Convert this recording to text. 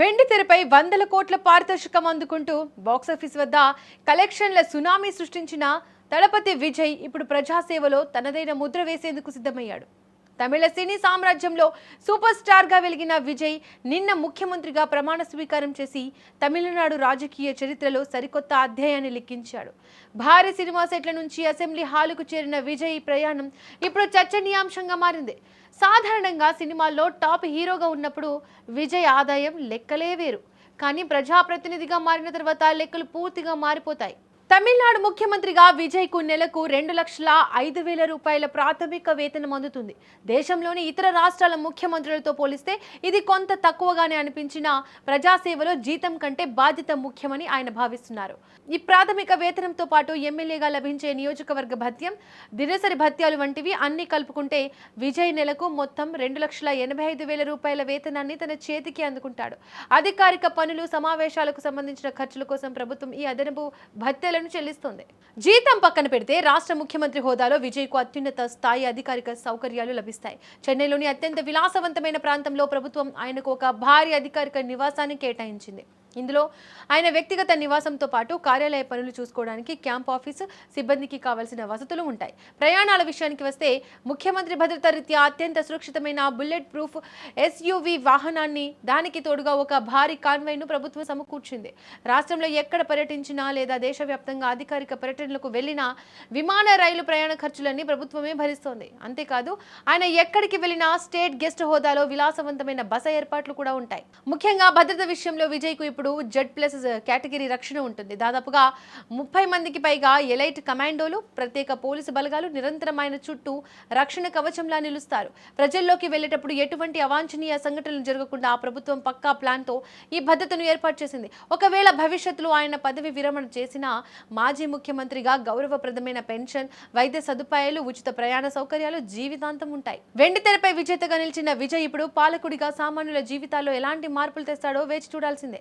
వెండి తెరపై వందల కోట్ల పారితోషికం అందుకుంటూ బాక్సాఫీస్ వద్ద కలెక్షన్ల సునామీ సృష్టించిన తలపతి విజయ్ ఇప్పుడు ప్రజాసేవలో తనదైన ముద్ర వేసేందుకు సిద్ధమయ్యాడు. తమిళ సినీ సామ్రాజ్యంలో సూపర్ స్టార్ గా వెలిగిన విజయ్ నిన్న ముఖ్యమంత్రిగా ప్రమాణ స్వీకారం చేసి తమిళనాడు రాజకీయ చరిత్రలో సరికొత్త అధ్యాయాన్ని లిఖించాడు. భారీ సినిమా సెట్ల నుంచి అసెంబ్లీ హాలుకు చేరిన విజయ్ ప్రయాణం ఇప్పుడు చర్చనీయాంశంగా మారింది. సాధారణంగా సినిమాల్లో టాప్ హీరోగా ఉన్నప్పుడు విజయ్ ఆదాయం లెక్కలే వేరు. కానీ ప్రజాప్రతినిధిగా మారిన తర్వాత లెక్కలు పూర్తిగా మారిపోతాయి. తమిళనాడు ముఖ్యమంత్రిగా విజయ్ కు నెలకు 2,05,000 రూపాయల ప్రాథమిక వేతనం అందుతుంది. దేశంలోని ఇతర రాష్ట్రాల ముఖ్యమంత్రులతో పోలిస్తే ఇది కొంత తక్కువగానే అనిపించినా ప్రజాసేవలో జీతం కంటే బాధ్యత ముఖ్యమని ఆయన భావిస్తున్నారు. ఈ ప్రాథమిక వేతనంతో పాటు ఎమ్మెల్యేగా లభించే నియోజకవర్గ భత్యం, దినసరి భత్యాలు వంటివి అన్ని కలుపుకుంటే విజయ్ నెలకు మొత్తం 2,85,000 రూపాయల వేతనాన్ని తన చేతికి అందుకుంటాడు. అధికారిక పనులు, సమావేశాలకు సంబంధించిన ఖర్చుల కోసం ప్రభుత్వం ఈ అదనపు భత్యాలను చెల్లిస్తుంది. జీతం పక్కన పెడితే రాష్ట్ర ముఖ్యమంత్రి హోదాలో విజయ్ కు అత్యున్నత స్థాయి అధికారిక సౌకర్యాలు లభిస్తాయి. చెన్నైలోని అత్యంత విలాసవంతమైన ప్రాంతంలో ప్రభుత్వం ఆయనకు ఒక భారీ అధికారిక నివాసాన్ని కేటాయించింది. ఇందులో ఆయన వ్యక్తిగత నివాసంతో పాటు కార్యాలయ పనులు చూసుకోవడానికి క్యాంప్ ఆఫీసు సిబ్బందికి కావాల్సిన వసతులు ఉంటాయి. ప్రయాణాల విషయానికి వస్తే ముఖ్యమంత్రి భద్రతా రీత్యా అత్యంత సురక్షితమైన బుల్లెట్ ప్రూఫ్ ఎస్యూవి వాహనాన్ని, దానికి తోడుగా ఒక భారీ కాన్వాయ్ను ప్రభుత్వం సమకూర్చింది. రాష్ట్రంలో ఎక్కడ పర్యటించినా లేదా దేశవ్యాప్తంగా అధికారిక పర్యటనలకు వెళ్లినా విమాన, రైలు ప్రయాణ ఖర్చులన్నీ ప్రభుత్వమే భరిస్తోంది. అంతేకాదు ఆయన ఎక్కడికి వెళ్లినా స్టేట్ గెస్ట్ హోదాలో విలాసవంతమైన బస ఏర్పాట్లు కూడా ఉంటాయి. ముఖ్యంగా భద్రత విషయంలో విజయ్ కు ఇప్పుడు Z+ కేటగిరీ రక్షణ ఉంటుంది. దాదాపుగా 30 మందికి పైగా ఎలైట్ కమాండోలు, ప్రత్యేక పోలీసు బలగాలు నిరంతరం ఆయన చుట్టూ రక్షణ కవచంలా నిలుస్తారు. ప్రజల్లోకి వెళ్లేటప్పుడు ఎటువంటి అవాంఛనీయ సంఘటనలు జరగకుండా ప్రభుత్వం పక్కా ప్లాన్ తో ఈ భద్రతను ఏర్పాటు చేసింది. ఒకవేళ భవిష్యత్తులో ఆయన పదవి విరమణ చేసినా మాజీ ముఖ్యమంత్రిగా గౌరవప్రదమైన పెన్షన్, వైద్య సదుపాయాలు, ఉచిత ప్రయాణ సౌకర్యాలు జీవితాంతం ఉంటాయి. వెండి తెరపై విజేతగా నిలిచిన విజయ్ ఇప్పుడు పాలకుడిగా సామాన్యుల జీవితాల్లో ఎలాంటి మార్పులు తెస్తాడో వేచి చూడాల్సిందే.